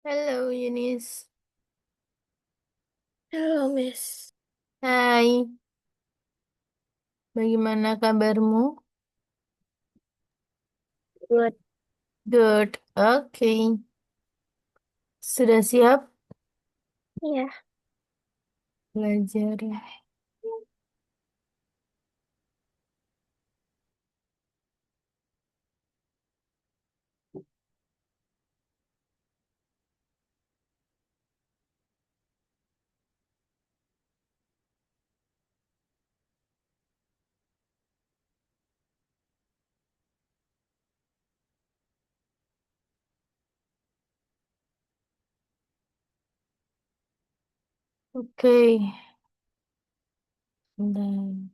Halo Yunis. Halo, Miss. Hai, bagaimana kabarmu? Buat Good, oke. Sudah siap ya, belajar? Oke, bentar.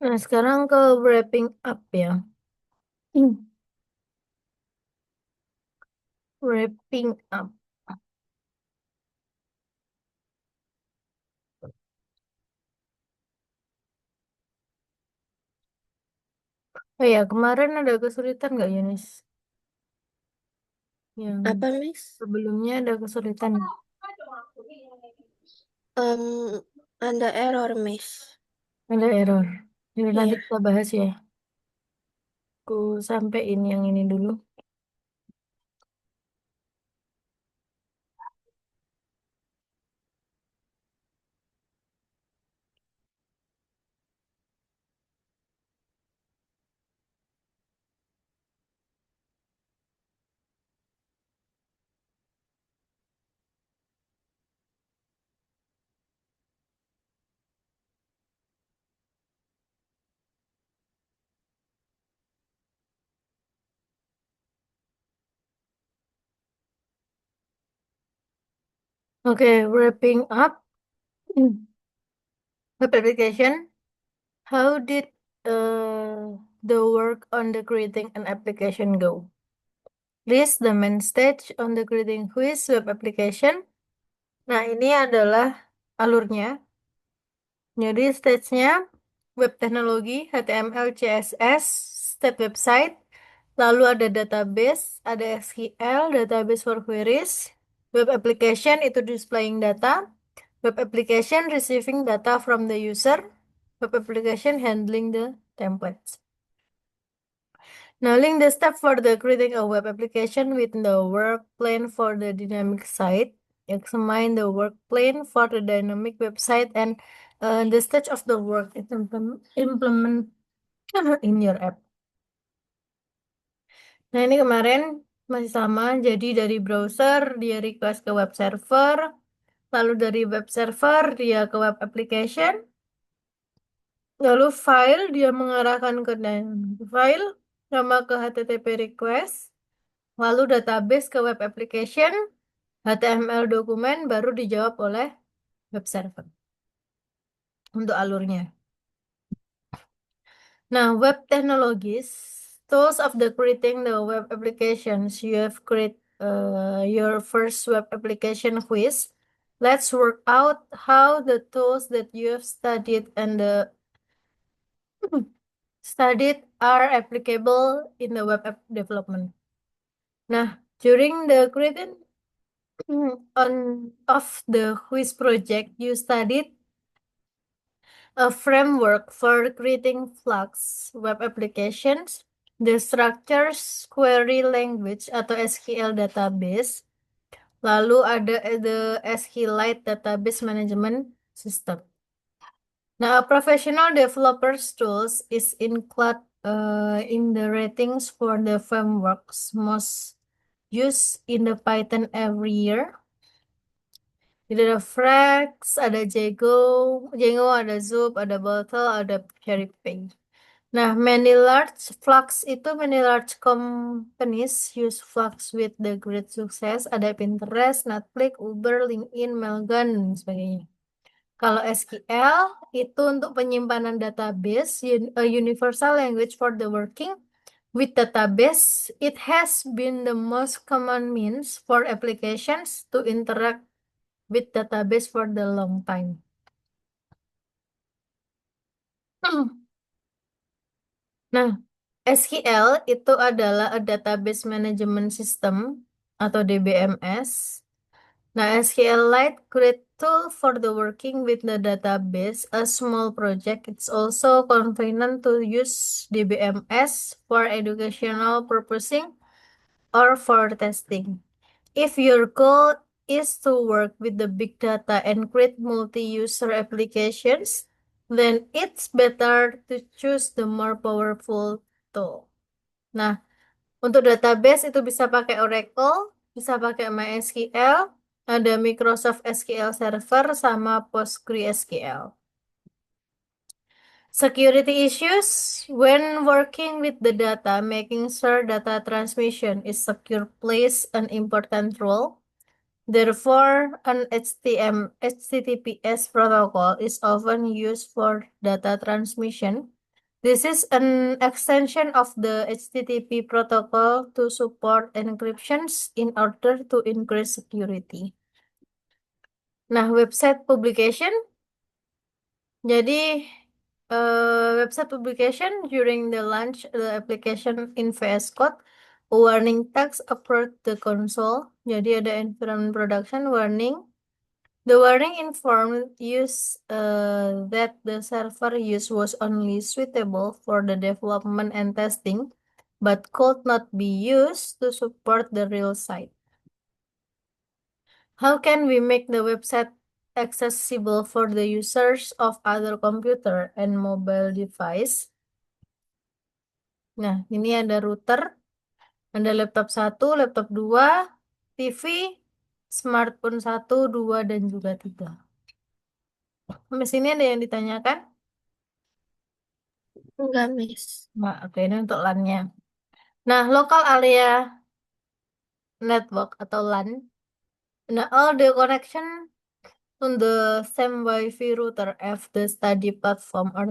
Nah, sekarang ke wrapping up ya. Wrapping up. Oh ya, kemarin ada kesulitan nggak Yunis? Yang apa, Miss? sebelumnya ada kesulitan nggak? Em, ada error, Miss. Ada error. Jadi nanti Iya. kita bahas ya. Aku sampein yang ini dulu. Oke, wrapping up. Web application. How did the work on the creating an application go? List the main stage on the creating quiz web application. Nah, ini adalah alurnya. Jadi stage-nya web teknologi, HTML, CSS, state website, lalu ada database, ada SQL, database for queries, web application itu displaying data, web application receiving data from the user, web application handling the templates. Knowing the step for the creating a web application with the work plan for the dynamic site, examine the work plan for the dynamic website and the stage of the work is implement in your app. Nah ini kemarin masih sama, jadi dari browser dia request ke web server, lalu dari web server dia ke web application, lalu file dia mengarahkan ke dynamic file sama ke HTTP request. Lalu database ke web application, HTML dokumen baru dijawab oleh web server untuk alurnya. Nah, web technologies, tools of the creating the web applications. You have create your first web application quiz. Let's work out how the tools that you have studied and the studied are applicable in the web app development. Nah, during the creating On of the quiz project, you studied a framework for creating Flux web applications, the structures query language atau SQL database, lalu ada the SQLite database management system. Now, a professional developer's tools is included in the ratings for the frameworks most used in the Python every year. Jadi ada Frax, ada Django, ada Zoop, ada Bottle, ada CherryPay. Nah, many large companies use Flux with the great success. Ada Pinterest, Netflix, Uber, LinkedIn, Mailgun, dan sebagainya. Kalau SQL itu untuk penyimpanan database, a universal language for the working with database. It has been the most common means for applications to interact with database for the long time. Nah, SQL itu adalah a database management system atau DBMS. Nah, SQLite great tool for the working with the database, a small project. It's also convenient to use DBMS for educational purposing or for testing. If your goal is to work with the big data and create multi-user applications, then it's better to choose the more powerful tool. Nah, untuk database itu bisa pakai Oracle, bisa pakai MySQL, ada Microsoft SQL Server sama PostgreSQL. Security issues when working with the data, making sure data transmission is secure plays an important role. Therefore, an HTTPS protocol is often used for data transmission. This is an extension of the HTTP protocol to support encryptions in order to increase security. Nah, website publication. Jadi, website publication during the launch the application in VS Code, a warning text appeared the console. Jadi ada environment production warning. The warning informed use that the server use was only suitable for the development and testing, but could not be used to support the real site. How can we make the website accessible for the users of other computer and mobile device? Nah, ini ada router, ada laptop 1, laptop 2, TV, smartphone 1, 2, dan juga 3. Sampai sini ada yang ditanyakan? Enggak, Miss. Nah, oke, ini untuk LAN-nya. Nah, local area network atau LAN. Nah, all the connection on the same Wi-Fi router of the study platform or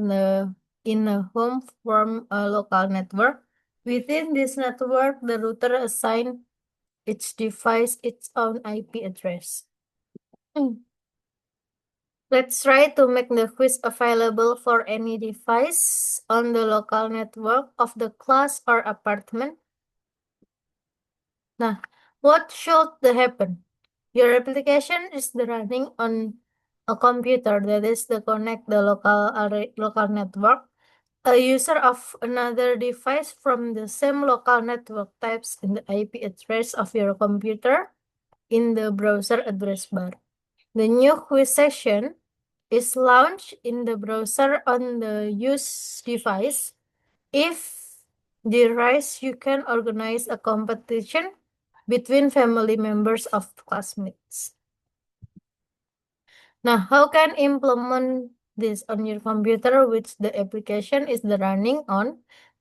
in a home from a local network. Within this network, the router assign each device its own IP address. Let's try to make the quiz available for any device on the local network of the class or apartment. Nah, what should happen? Your application is running on a computer that is the connect the local network. A user of another device from the same local network types in the IP address of your computer in the browser address bar. The new quiz session is launched in the browser on the used device. If the rise, you can organize a competition between family members of classmates. Now, how can implement this on your computer which the application is running on?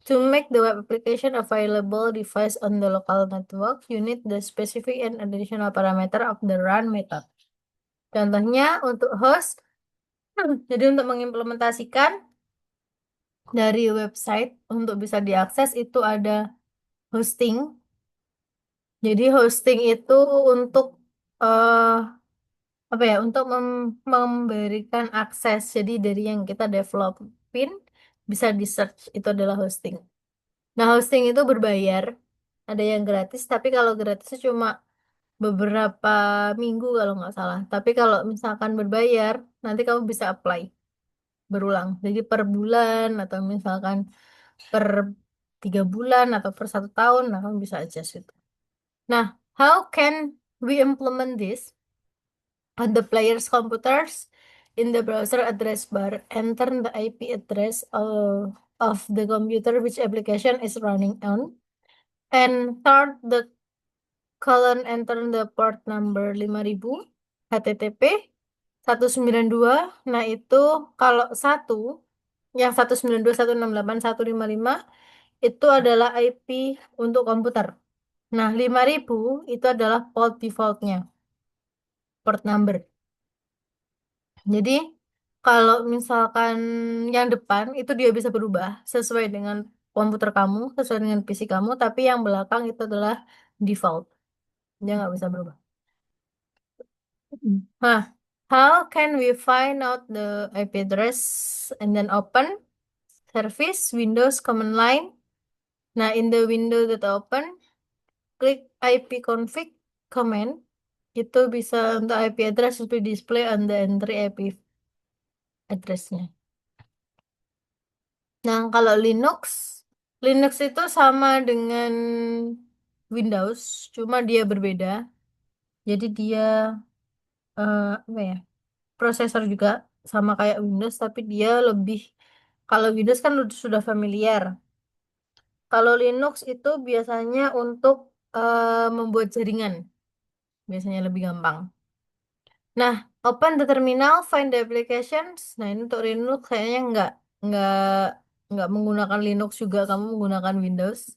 To make the web application available device on the local network, you need the specific and additional parameter of the run method. Contohnya untuk host, jadi untuk mengimplementasikan dari website untuk bisa diakses itu ada hosting. Jadi hosting itu untuk apa ya? Untuk memberikan akses. Jadi dari yang kita developin bisa di search itu adalah hosting. Nah, hosting itu berbayar. Ada yang gratis, tapi kalau gratis cuma beberapa minggu kalau nggak salah. Tapi kalau misalkan berbayar, nanti kamu bisa apply berulang. Jadi per bulan atau misalkan per 3 bulan atau per 1 tahun, nah kamu bisa adjust itu. Nah, how can we implement this on the player's computers? In the browser address bar, enter the IP address of the computer which application is running on, and start the colon enter the port number 5000 HTTP 192. Nah, itu kalau yang 192.168.155 itu adalah IP untuk komputer. Nah, 5000 itu adalah port defaultnya, port number. Jadi, kalau misalkan yang depan itu dia bisa berubah sesuai dengan komputer kamu, sesuai dengan PC kamu, tapi yang belakang itu adalah default. Dia nggak bisa berubah. Nah, how can we find out the IP address and then open service Windows command line? Nah, in the window that open, klik ipconfig command. Itu bisa untuk IP address will be display on the entry IP addressnya. Nah, kalau Linux itu sama dengan Windows, cuma dia berbeda. Jadi dia apa ya? Prosesor juga sama kayak Windows, tapi dia lebih, kalau Windows kan sudah familiar. Kalau Linux itu biasanya untuk membuat jaringan, biasanya lebih gampang. Nah, open the terminal, find the applications. Nah, ini untuk Linux kayaknya nggak nggak menggunakan Linux juga, kamu menggunakan Windows.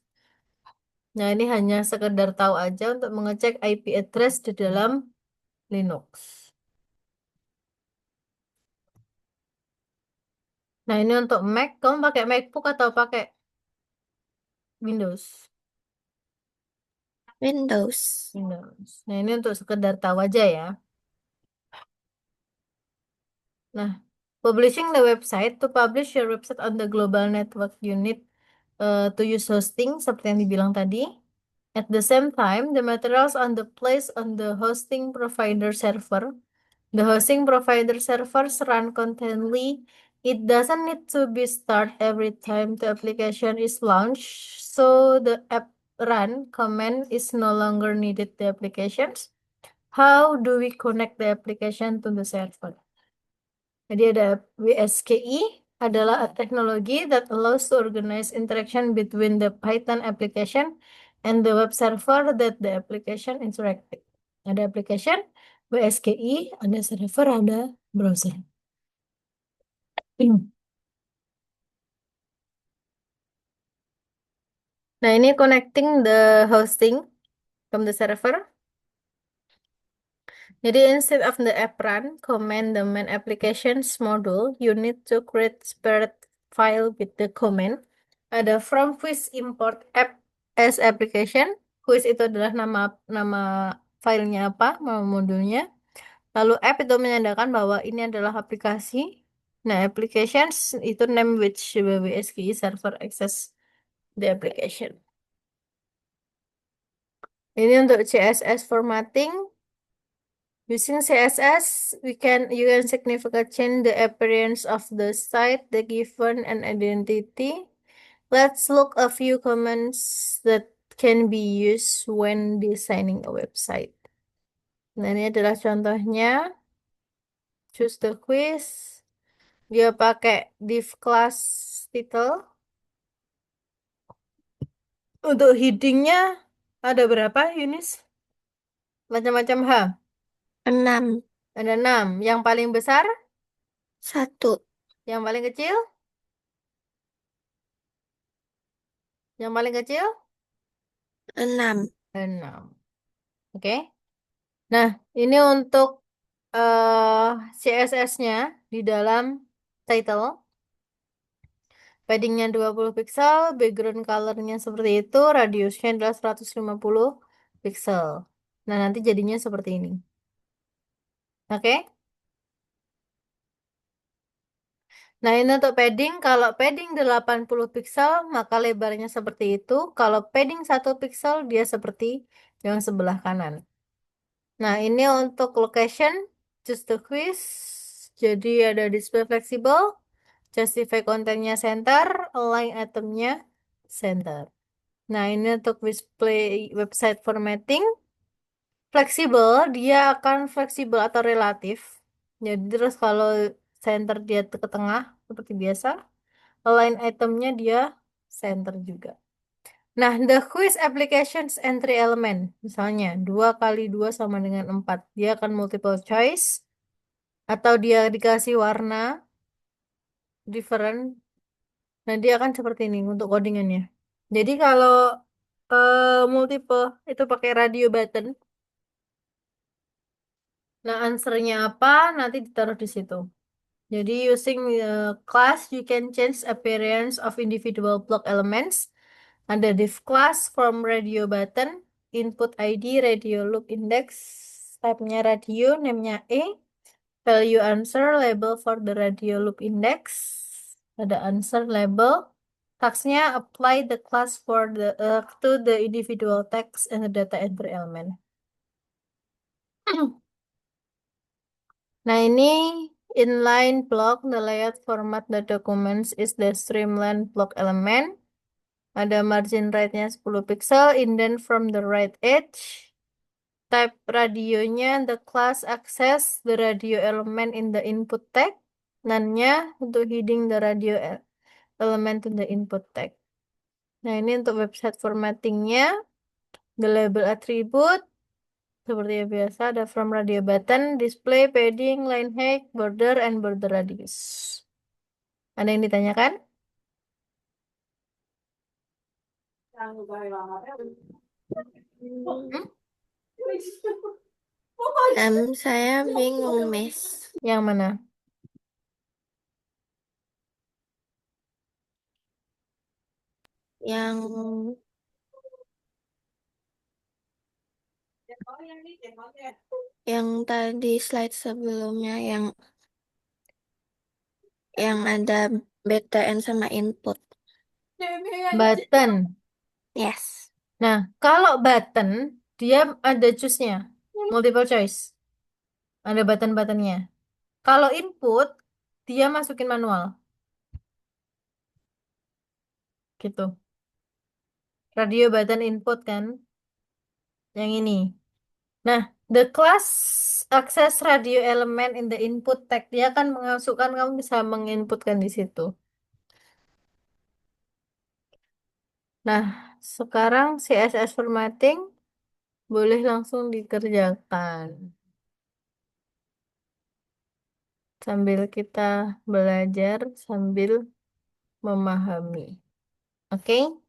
Nah, ini hanya sekedar tahu aja untuk mengecek IP address di dalam Linux. Nah, ini untuk Mac, kamu pakai MacBook atau pakai Windows? Windows. Windows. Nah, ini untuk sekedar tahu aja ya. Nah, publishing the website, to publish your website on the global network you need to use hosting, seperti yang dibilang tadi. At the same time, the materials on the place on the hosting provider server. The hosting provider servers run constantly. It doesn't need to be start every time the application is launched, so the app run command is no longer needed the applications. How do we connect the application to the server? Jadi ada WSKI adalah a technology that allows to organize interaction between the Python application and the web server that the application interact with. Ada application, WSKI, ada server, ada browser. Nah, ini connecting the hosting from the server. Jadi instead of the app run command the main applications module, you need to create separate file with the command. Ada from which import app as application. Which itu adalah nama nama filenya apa, nama modulnya. Lalu app itu menandakan bahwa ini adalah aplikasi. Nah, applications itu name which WSGI server access the application. Ini untuk CSS formatting. Using CSS, you can significantly change the appearance of the site, the given, and identity. Let's look a few comments that can be used when designing a website. Nah, ini adalah contohnya. Choose the quiz. Dia pakai div class title. Untuk headingnya ada berapa, Yunis? Macam-macam H. 6. Ada 6. Yang paling besar, 1. yang paling kecil, yang paling kecil, 6. 6. Oke. Nah, ini untuk CSS-nya di dalam title. Paddingnya 20 pixel, background color-nya seperti itu, radiusnya adalah 150 pixel. Nah, nanti jadinya seperti ini. Oke? Nah, ini untuk padding. Kalau padding 80 pixel, maka lebarnya seperti itu. Kalau padding 1 pixel, dia seperti yang sebelah kanan. Nah, ini untuk location, choose the quiz. Jadi ada display flexible, justify kontennya center, align itemnya center. Nah, ini untuk display website formatting. Fleksibel, dia akan fleksibel atau relatif. Jadi terus kalau center dia ke tengah seperti biasa, align itemnya dia center juga. Nah, the quiz applications entry element, misalnya 2 kali 2 sama dengan 4, dia akan multiple choice, atau dia dikasih warna different, nah dia akan seperti ini untuk codingannya. Jadi kalau multiple itu pakai radio button, nah answernya apa nanti ditaruh di situ. Jadi using class, you can change appearance of individual block elements. Ada div class from radio button, input ID, radio loop index, type-nya radio, name-nya value answer, label for the radio loop index. Ada answer label. Tagsnya apply the class for the to the individual text and the data entry element. Nah, ini inline block, the layout format the documents is the streamline block element. Ada margin right-nya 10 pixel, indent from the right edge. Type radionya, the class access the radio element in the input tag. None-nya untuk hiding the radio element in the input tag. Nah, ini untuk website formattingnya, the label attribute. Seperti yang biasa, ada from radio button, display, padding, line height, border, and border radius. Ada yang ditanyakan? Hmm? Saya bingung, Miss. Yang mana? Yang tadi slide sebelumnya yang ada BTN sama input. Button. Yes. Nah, kalau button, dia ada choose-nya. Multiple choice. Ada button-buttonnya. Kalau input, dia masukin manual. Gitu. Radio button input kan. Yang ini. Nah, the class access radio element in the input tag. Dia akan memasukkan, kamu bisa menginputkan di situ. Nah, sekarang CSS formatting boleh langsung dikerjakan. Sambil kita belajar, sambil memahami. Oke?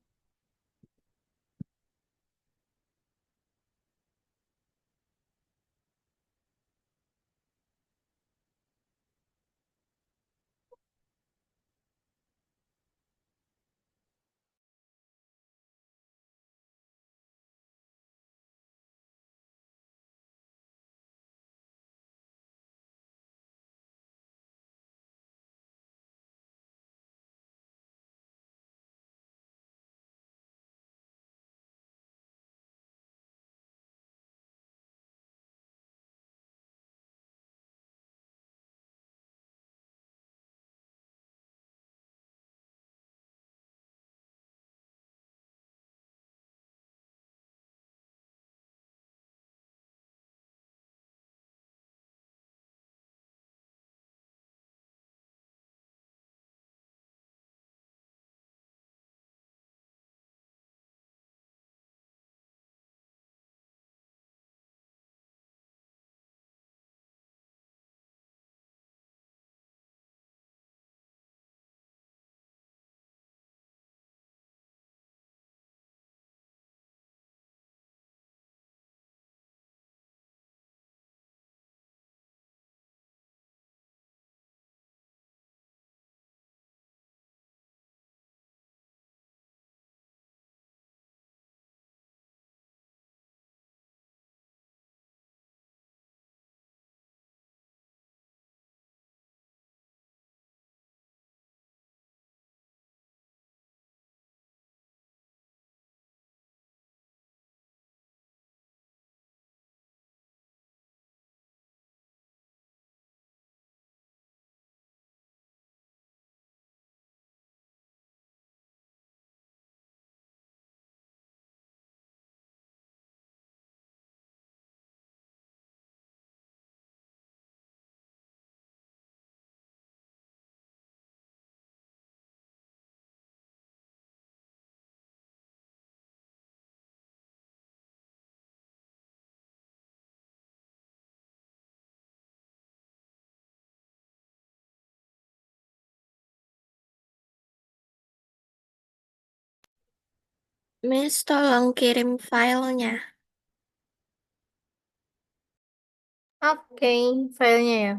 Miss, tolong kirim filenya. Oke, filenya ya.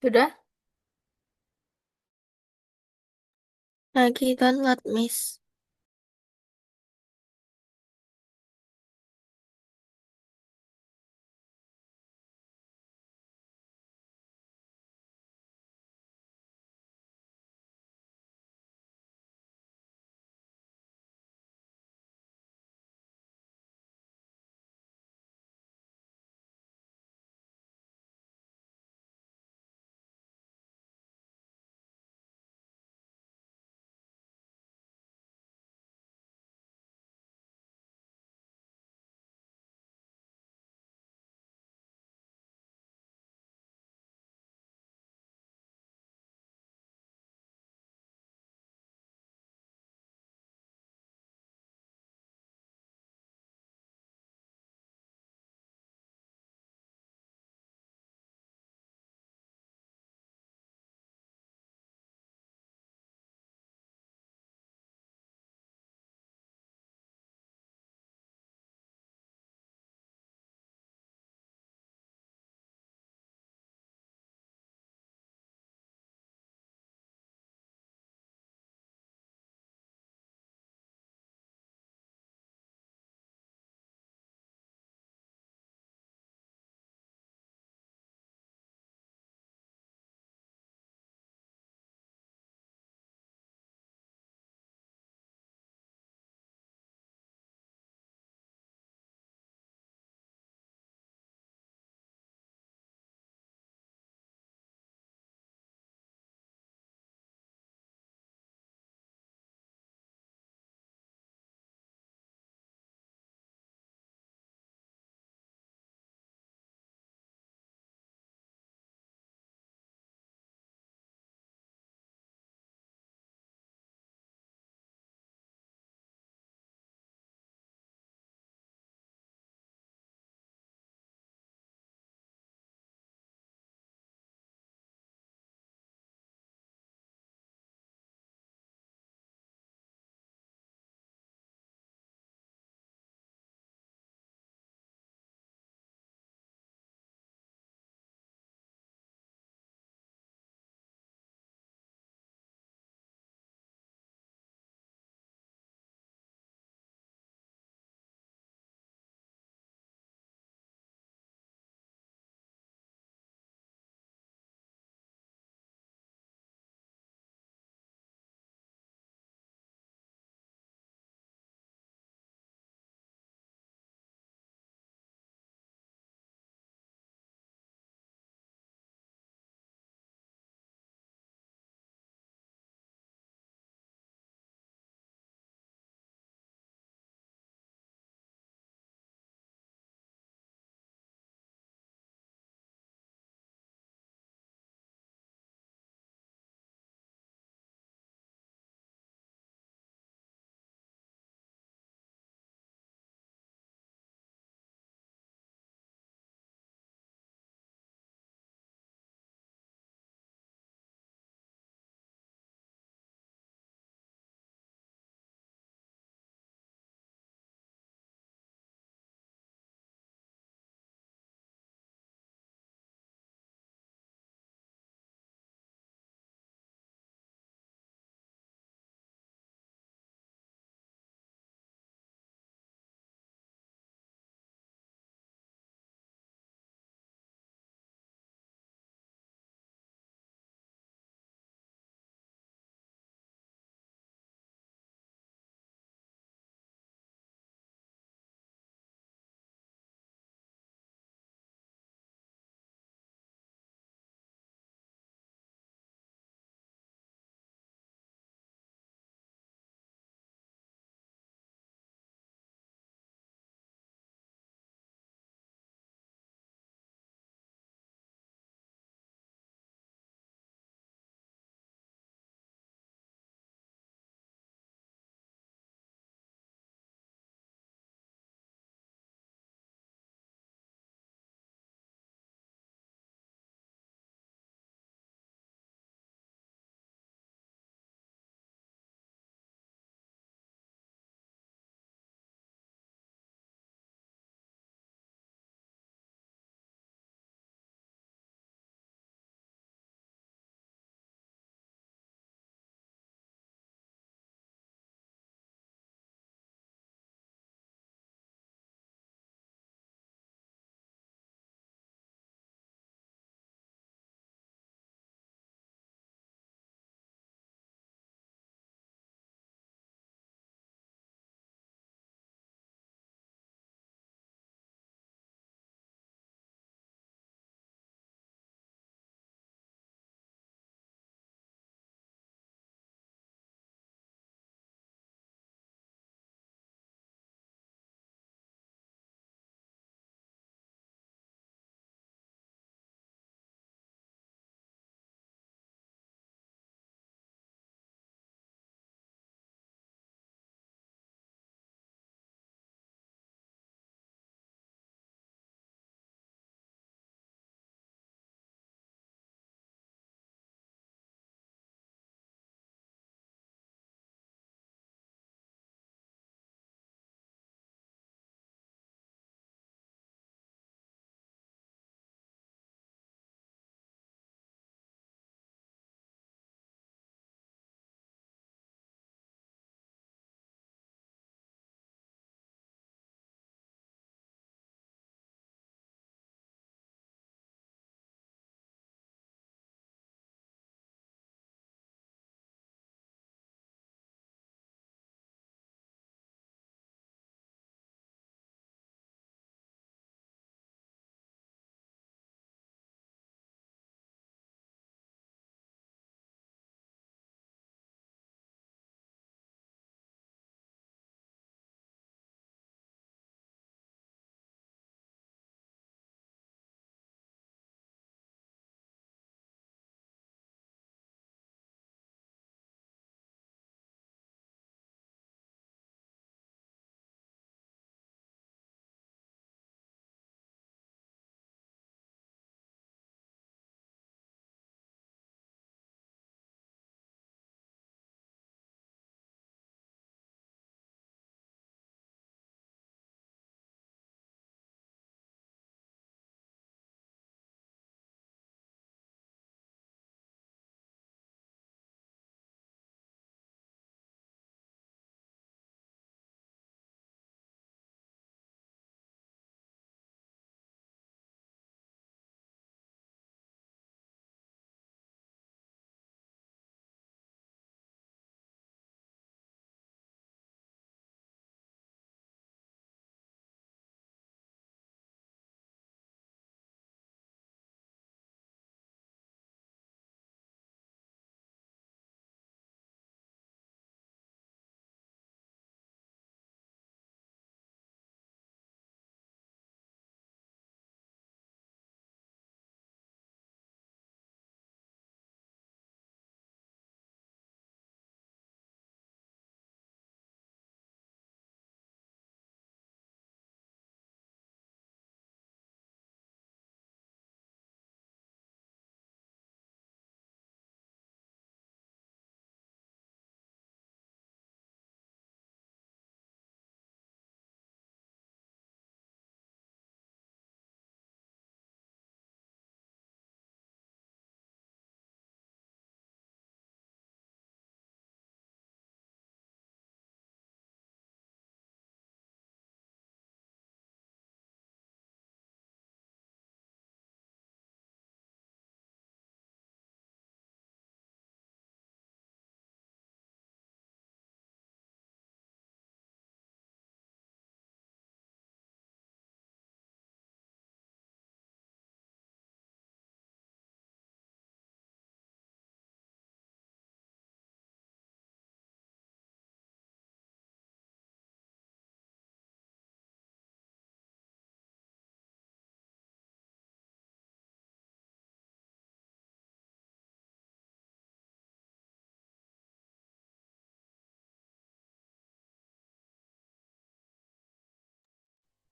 Sudah? Lagi download, Miss.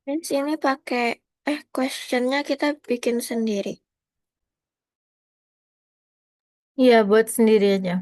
Di sini pakai questionnya kita bikin sendiri. Iya, buat sendiri aja.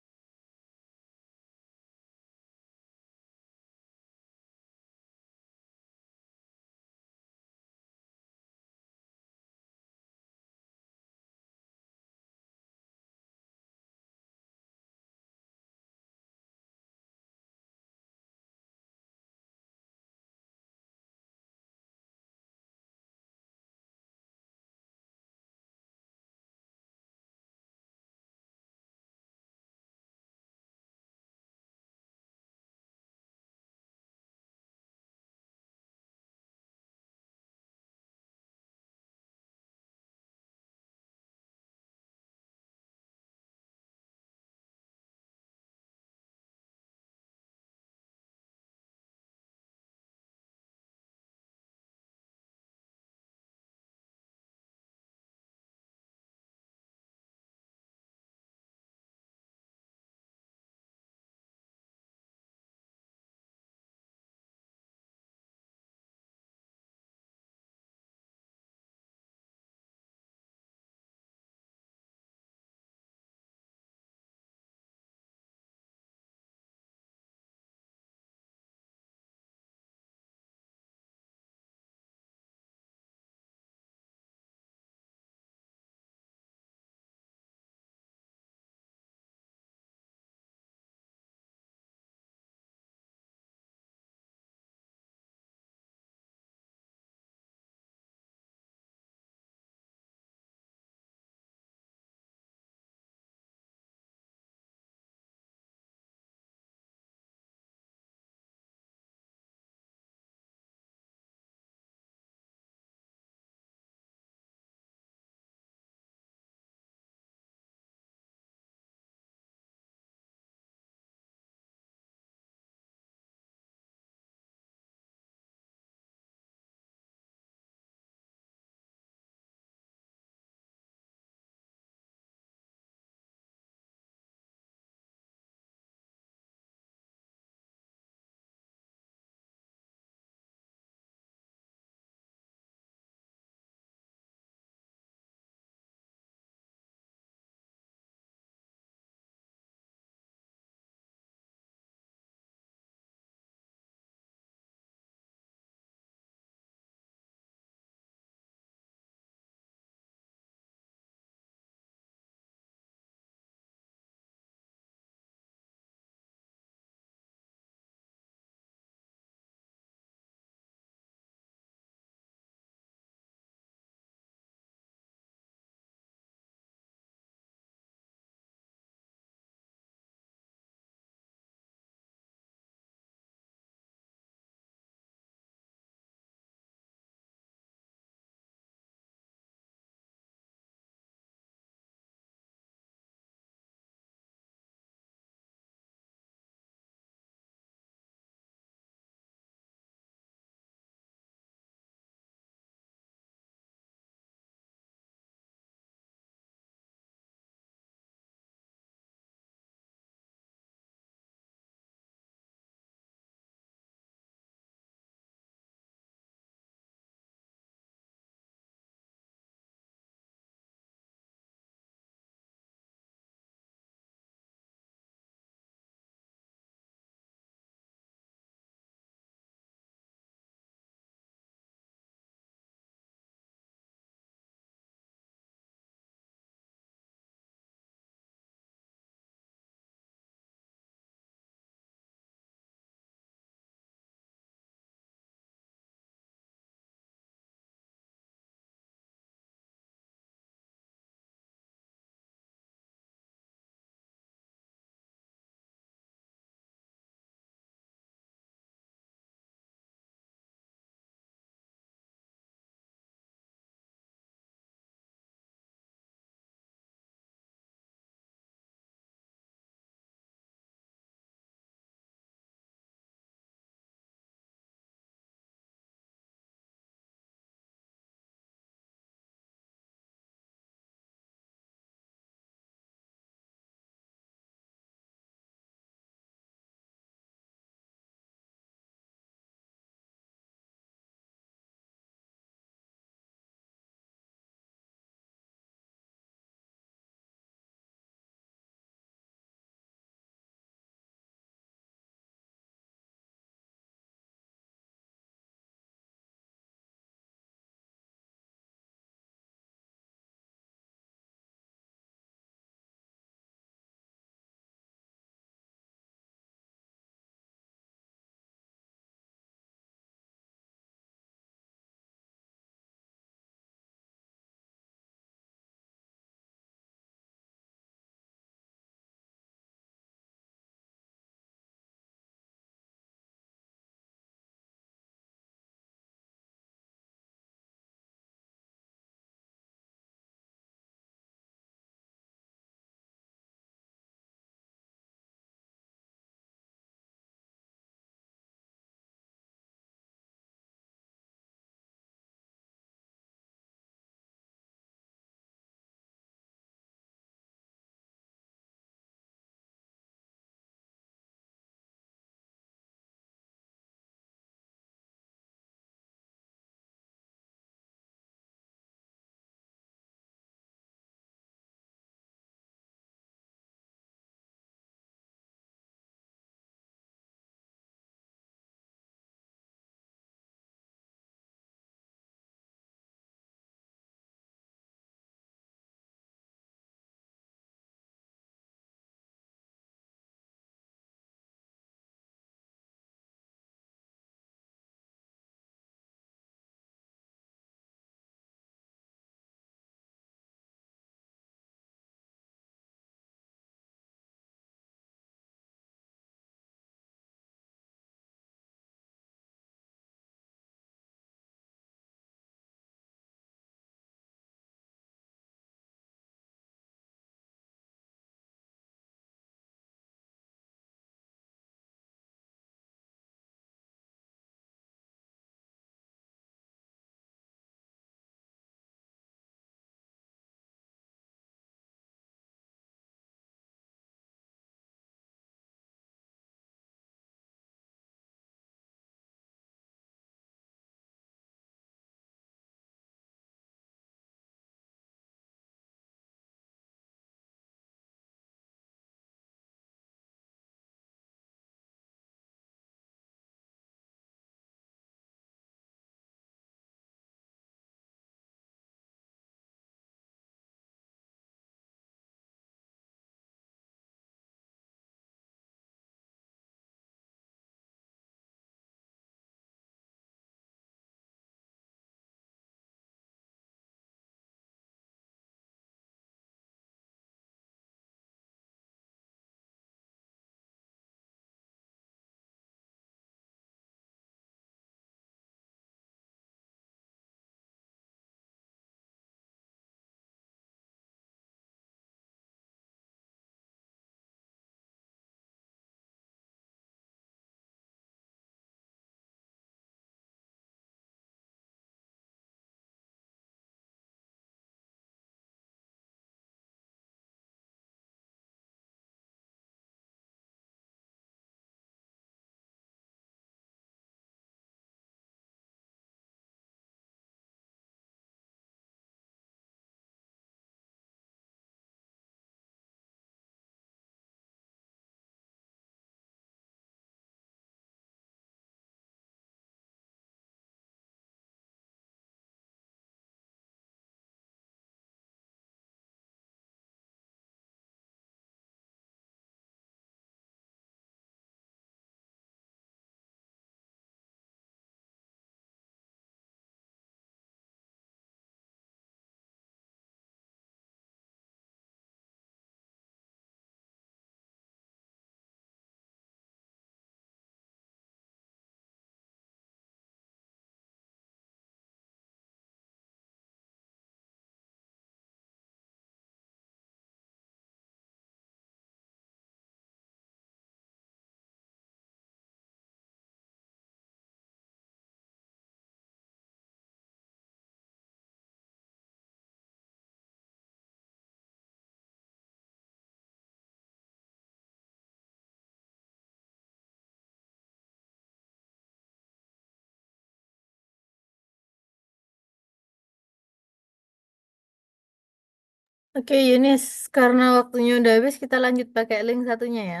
Oke, Yunis, karena waktunya udah habis, kita lanjut pakai link satunya ya.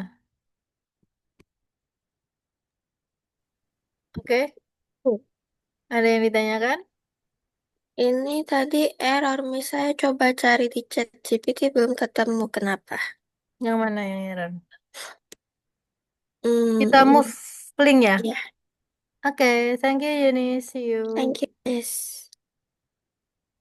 Oke, ada yang ditanyakan? Ini tadi error, misalnya coba cari di chat GPT belum ketemu, kenapa? Yang mana yang error? Kita Hmm, move link ya. ya, Oke, thank you, Yunis. See you. thank you, Miss.